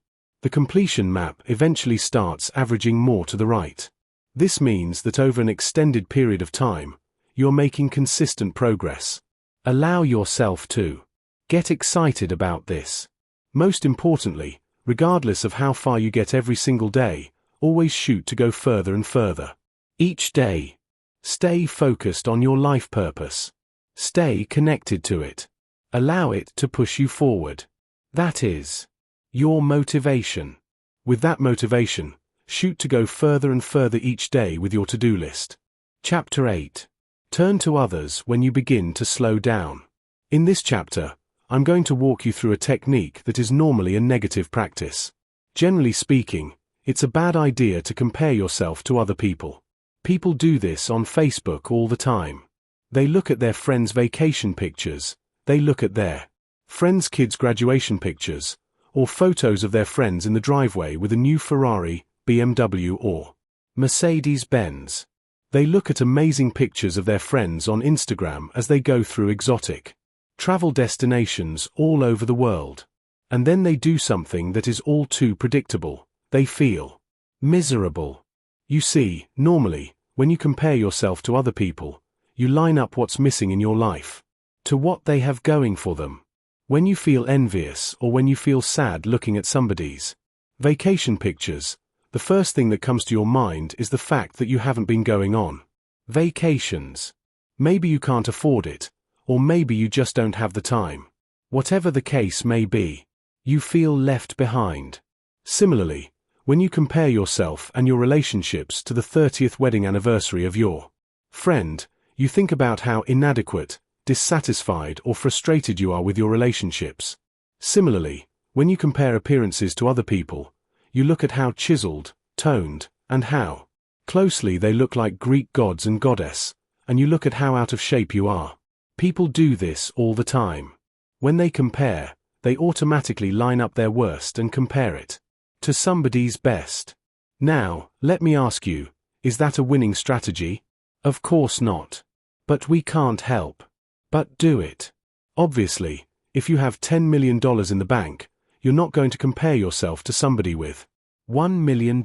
The completion map eventually starts averaging more to the right. This means that over an extended period of time, you're making consistent progress. Allow yourself to get excited about this. Most importantly, regardless of how far you get every single day, always shoot to go further and further. Each day, stay focused on your life purpose. Stay connected to it. Allow it to push you forward. That is your motivation. With that motivation, shoot to go further and further each day with your to-do list. Chapter 8. Turn to others when you begin to slow down. In this chapter, I'm going to walk you through a technique that is normally a negative practice. Generally speaking, it's a bad idea to compare yourself to other people. People do this on Facebook all the time. They look at their friends' vacation pictures, they look at their friends' kids' graduation pictures, or photos of their friends in the driveway with a new Ferrari, BMW or Mercedes-Benz. They look at amazing pictures of their friends on Instagram as they go through exotic travel destinations all over the world. And then they do something that is all too predictable. They feel miserable. You see, normally, when you compare yourself to other people, you line up what's missing in your life to what they have going for them. When you feel envious or when you feel sad looking at somebody's vacation pictures, the first thing that comes to your mind is the fact that you haven't been going on vacations. Maybe you can't afford it, or maybe you just don't have the time. Whatever the case may be, you feel left behind. Similarly, when you compare yourself and your relationships to the 30th wedding anniversary of your friend, you think about how inadequate, dissatisfied, or frustrated you are with your relationships. Similarly, when you compare appearances to other people, you look at how chiseled, toned, and how closely they look like Greek gods and goddess, and you look at how out of shape you are. People do this all the time. When they compare, they automatically line up their worst and compare it to somebody's best. Now, let me ask you, is that a winning strategy? Of course not. But we can't help but do it. Obviously, if you have $10 million in the bank, you're not going to compare yourself to somebody with $1 million.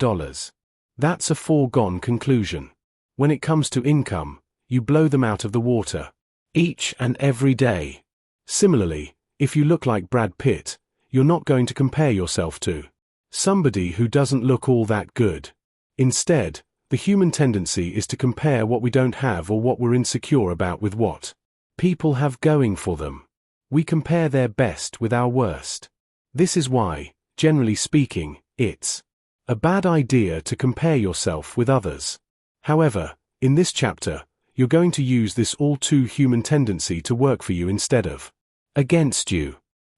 That's a foregone conclusion. When it comes to income, you blow them out of the water each and every day. Similarly, if you look like Brad Pitt, you're not going to compare yourself to somebody who doesn't look all that good. Instead, the human tendency is to compare what we don't have or what we're insecure about with what people have going for them. We compare their best with our worst. This is why, generally speaking, it's a bad idea to compare yourself with others. However, in this chapter, you're going to use this all too human tendency to work for you instead of against you.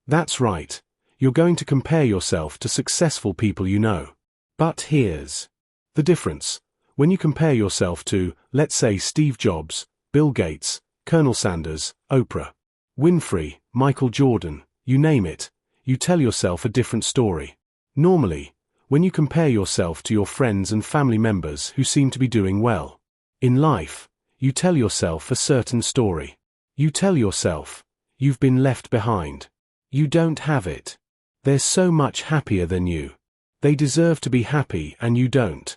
That's right. You're going to compare yourself to successful people you know. But here's the difference. When you compare yourself to, let's say, Steve Jobs, Bill Gates, Colonel Sanders, Oprah Winfrey, Michael Jordan, you name it, you tell yourself a different story. Normally, when you compare yourself to your friends and family members who seem to be doing well in life, you tell yourself a certain story. You tell yourself, you've been left behind. You don't have it. They're so much happier than you. They deserve to be happy and you don't.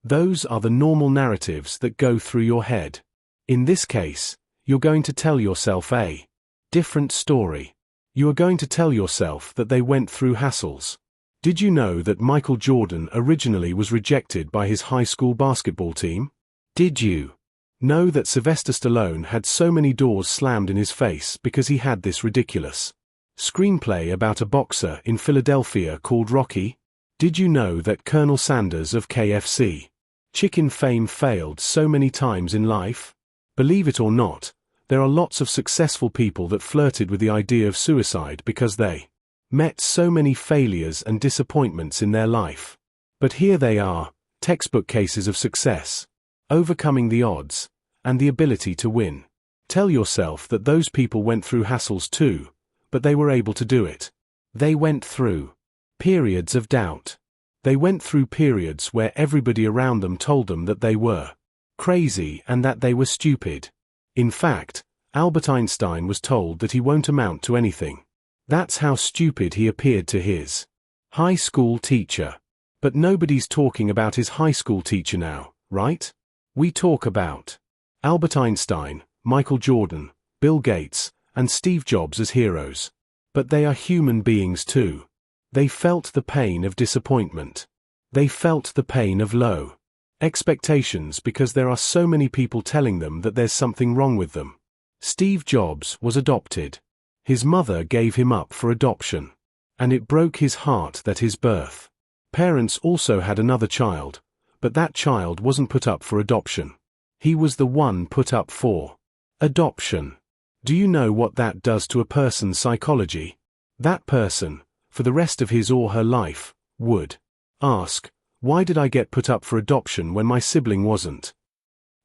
Those are the normal narratives that go through your head. In this case, you're going to tell yourself a different story. You are going to tell yourself that they went through hassles. Did you know that Michael Jordan originally was rejected by his high school basketball team? Did you know that Sylvester Stallone had so many doors slammed in his face because he had this ridiculous screenplay about a boxer in Philadelphia called Rocky? Did you know that Colonel Sanders of KFC chicken fame failed so many times in life? Believe it or not, there are lots of successful people that flirted with the idea of suicide because they met so many failures and disappointments in their life. But here they are, textbook cases of success, overcoming the odds, and the ability to win. Tell yourself that those people went through hassles too, but they were able to do it. They went through periods of doubt. They went through periods where everybody around them told them that they were crazy and that they were stupid. In fact, Albert Einstein was told that he won't amount to anything. That's how stupid he appeared to his high school teacher. But nobody's talking about his high school teacher now, right? We talk about Albert Einstein, Michael Jordan, Bill Gates, and Steve Jobs as heroes. But they are human beings too. They felt the pain of disappointment. They felt the pain of low expectations because there are so many people telling them that there's something wrong with them. Steve Jobs was adopted. His mother gave him up for adoption. And it broke his heart that his birth parents also had another child, but that child wasn't put up for adoption. He was the one put up for adoption. Do you know what that does to a person's psychology? That person, for the rest of his or her life, would ask, why did I get put up for adoption when my sibling wasn't?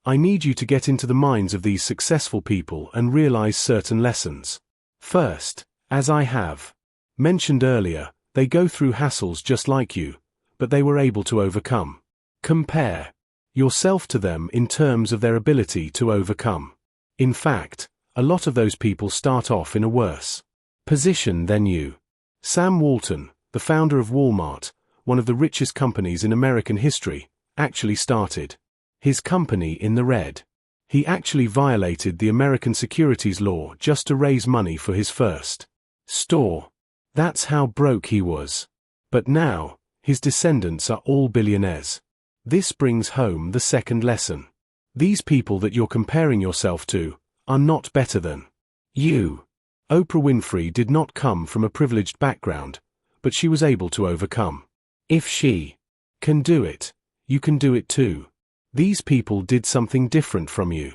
I need you to get into the minds of these successful people and realize certain lessons. First, as I have mentioned earlier, they go through hassles just like you, but they were able to overcome. Compare yourself to them in terms of their ability to overcome. In fact, a lot of those people start off in a worse position than you. Sam Walton, the founder of Walmart, one of the richest companies in American history, actually started his company in the red. He actually violated the American securities law just to raise money for his first store. That's how broke he was. But now, his descendants are all billionaires. This brings home the second lesson. These people that you're comparing yourself to are not better than you. Oprah Winfrey did not come from a privileged background, but she was able to overcome. If she can do it, you can do it too. These people did something different from you.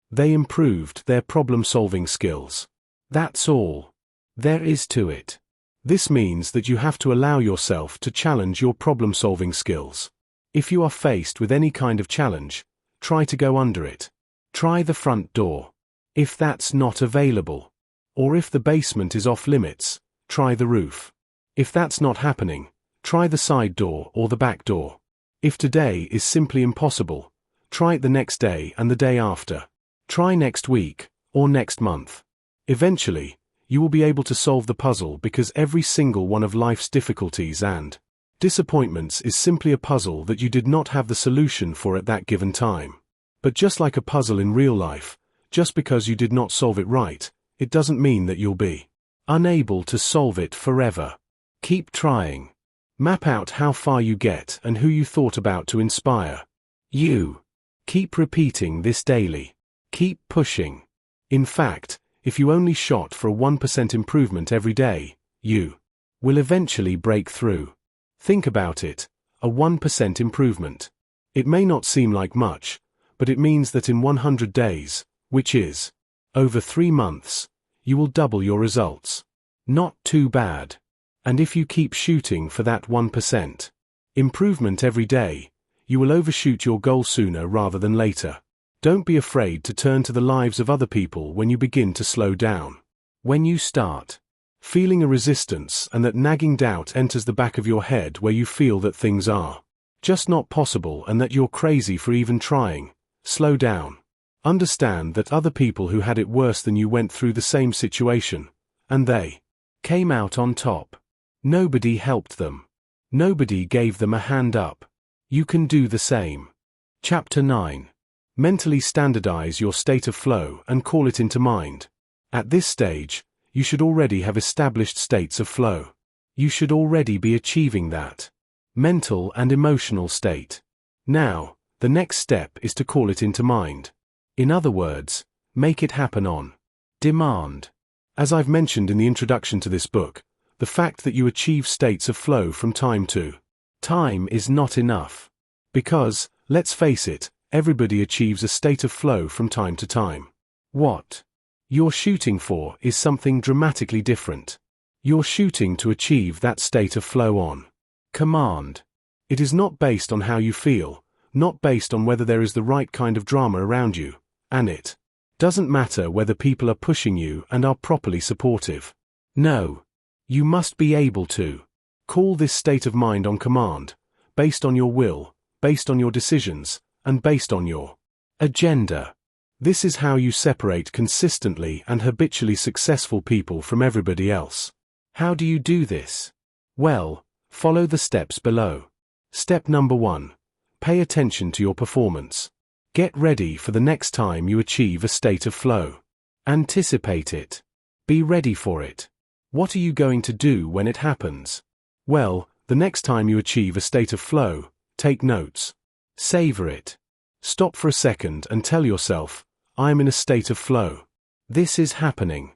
They improved their problem-solving skills. That's all there is to it. This means that you have to allow yourself to challenge your problem-solving skills. If you are faced with any kind of challenge, try to go under it. Try the front door. If that's not available, or if the basement is off limits, try the roof. If that's not happening, try the side door or the back door. If today is simply impossible, try it the next day and the day after. Try next week, or next month. Eventually, you will be able to solve the puzzle because every single one of life's difficulties and disappointments is simply a puzzle that you did not have the solution for at that given time. But just like a puzzle in real life, just because you did not solve it right, it doesn't mean that you'll be unable to solve it forever. Keep trying. Map out how far you get and who you thought about to inspire you. Keep repeating this daily. Keep pushing. In fact, if you only shot for a 1% improvement every day, you will eventually break through. Think about it, a 1% improvement. It may not seem like much, but it means that in 100 days, which is over 3 months, you will double your results. Not too bad. And if you keep shooting for that 1% improvement every day, you will overshoot your goal sooner rather than later. Don't be afraid to turn to the lives of other people when you begin to slow down. When you start feeling a resistance and that nagging doubt enters the back of your head where you feel that things are just not possible and that you're crazy for even trying, slow down. Understand that other people who had it worse than you went through the same situation, and they came out on top. Nobody helped them. Nobody gave them a hand up. You can do the same. Chapter 9. Mentally standardize your state of flow and call it into mind. At this stage, you should already have established states of flow. You should already be achieving that mental and emotional state. Now, the next step is to call it into mind. In other words, make it happen on demand. As I've mentioned in the introduction to this book, the fact that you achieve states of flow from time to time is not enough. Because, let's face it, everybody achieves a state of flow from time to time. What you're shooting for is something dramatically different. You're shooting to achieve that state of flow on command. It is not based on how you feel, not based on whether there is the right kind of drama around you, and it doesn't matter whether people are pushing you and are properly supportive. No. You must be able to call this state of mind on command, based on your will, based on your decisions, and based on your agenda. This is how you separate consistently and habitually successful people from everybody else. How do you do this? Well, follow the steps below. Step number 1. Pay attention to your performance. Get ready for the next time you achieve a state of flow. Anticipate it. Be ready for it. What are you going to do when it happens? Well, the next time you achieve a state of flow, take notes. Savor it. Stop for a second and tell yourself, I am in a state of flow. This is happening.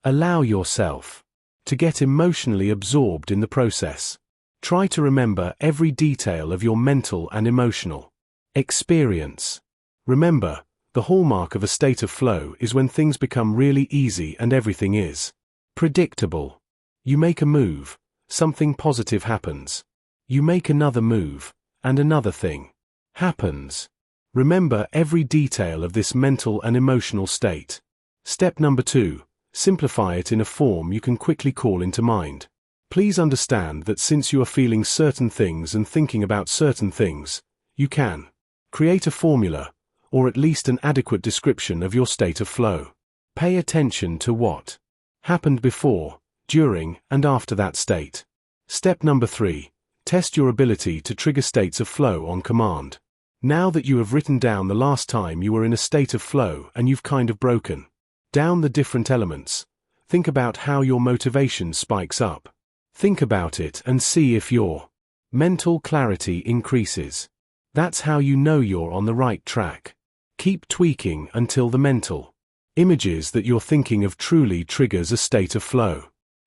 Allow yourself to get emotionally absorbed in the process. Try to remember every detail of your mental and emotional experience. Remember, the hallmark of a state of flow is when things become really easy and everything is predictable. You make a move, something positive happens. You make another move, and another thing happens. Remember every detail of this mental and emotional state. Step number 2. Simplify it in a form you can quickly call into mind. Please understand that since you are feeling certain things and thinking about certain things, you can create a formula, or at least an adequate description of your state of flow. Pay attention to what happened before, during, and after that state. Step number 3. Test your ability to trigger states of flow on command. Now that you have written down the last time you were in a state of flow and you've kind of broken down the different elements, think about how your motivation spikes up. Think about it and see if your mental clarity increases. That's how you know you're on the right track. Keep tweaking until the mental images that you're thinking of truly triggers a state of flow.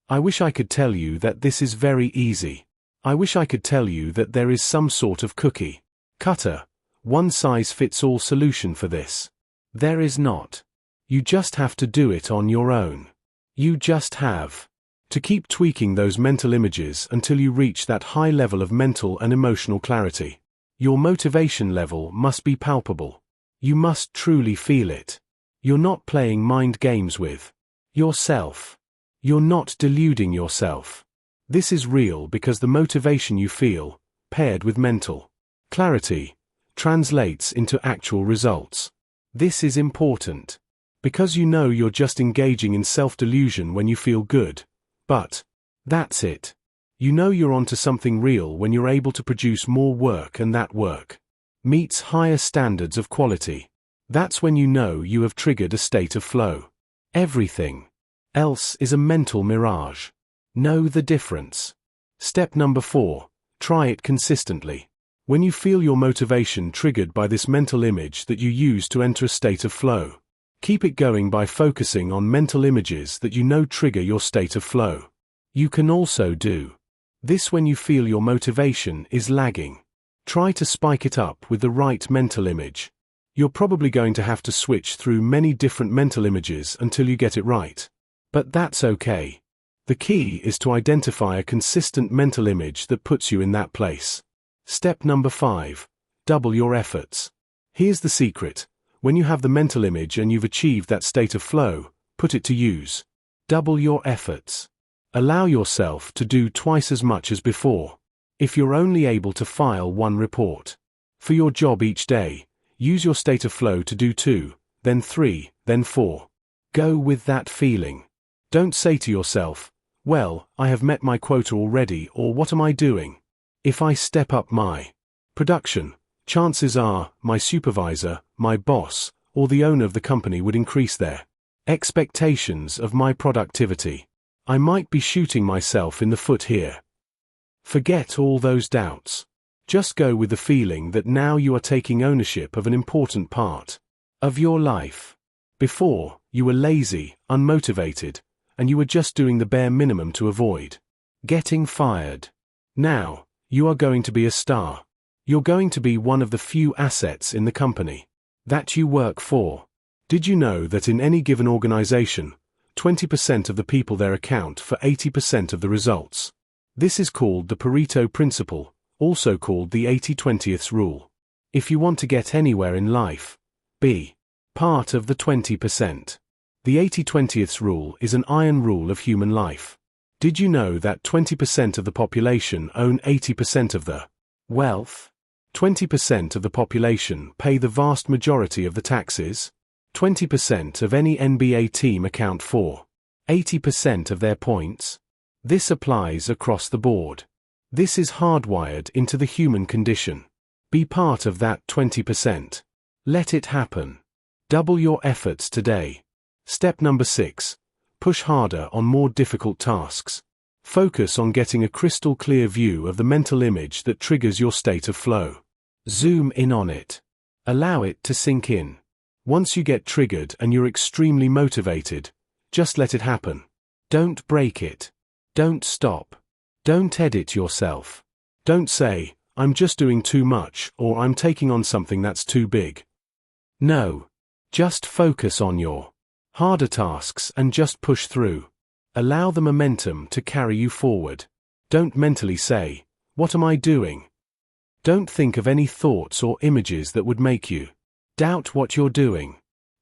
I wish I could tell you that this is very easy. I wish I could tell you that there is some sort of cookie cutter, one-size-fits-all solution for this. There is not. You just have to do it on your own. You just have to keep tweaking those mental images until you reach that high level of mental and emotional clarity. Your motivation level must be palpable. You must truly feel it. You're not playing mind games with yourself. You're not deluding yourself. This is real because the motivation you feel, paired with mental clarity, translates into actual results. This is important because you know you're just engaging in self-delusion when you feel good, but that's it. You know you're onto something real when you're able to produce more work and that work meets higher standards of quality. That's when you know you have triggered a state of flow. Everything else is a mental mirage. Know the difference. Step number 4. Try it consistently. When you feel your motivation triggered by this mental image that you use to enter a state of flow, keep it going by focusing on mental images that you know trigger your state of flow. You can also do this when you feel your motivation is lagging. Try to spike it up with the right mental image. You're probably going to have to switch through many different mental images until you get it right. But that's okay. The key is to identify a consistent mental image that puts you in that place. Step number 5. Double your efforts. Here's the secret. When you have the mental image and you've achieved that state of flow, put it to use. Double your efforts. Allow yourself to do twice as much as before. If you're only able to file 1 report for your job each day, use your state of flow to do 2, then 3, then 4. Go with that feeling. Don't say to yourself, well, I have met my quota already, or what am I doing? If I step up my production, chances are my supervisor, my boss, or the owner of the company would increase their expectations of my productivity. I might be shooting myself in the foot here. Forget all those doubts. Just go with the feeling that now you are taking ownership of an important part of your life. Before, you were lazy, unmotivated, and you were just doing the bare minimum to avoid getting fired. Now, you are going to be a star. You're going to be one of the few assets in the company that you work for. Did you know that in any given organization, 20% of the people there account for 80% of the results? This is called the Pareto principle, also called the 80-20th rule. If you want to get anywhere in life, be part of the 20%. The 80-20th rule is an iron rule of human life. Did you know that 20% of the population own 80% of the wealth? 20% of the population pay the vast majority of the taxes. 20% of any NBA team account for 80% of their points. This applies across the board. This is hardwired into the human condition. Be part of that 20%. Let it happen. Double your efforts today. Step number 6. Push harder on more difficult tasks. Focus on getting a crystal clear view of the mental image that triggers your state of flow. Zoom in on it. Allow it to sink in. Once you get triggered and you're extremely motivated, just let it happen. Don't break it. Don't stop. Don't edit yourself. Don't say, I'm just doing too much, or I'm taking on something that's too big. No. Just focus on your harder tasks and just push through. Allow the momentum to carry you forward. Don't mentally say, what am I doing? Don't think of any thoughts or images that would make you doubt what you're doing.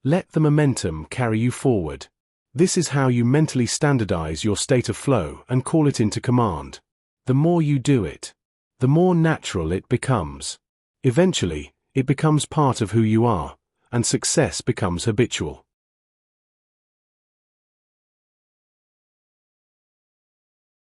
Let the momentum carry you forward. This is how you mentally standardize your state of flow and call it into command. The more you do it, the more natural it becomes. Eventually, it becomes part of who you are, and success becomes habitual.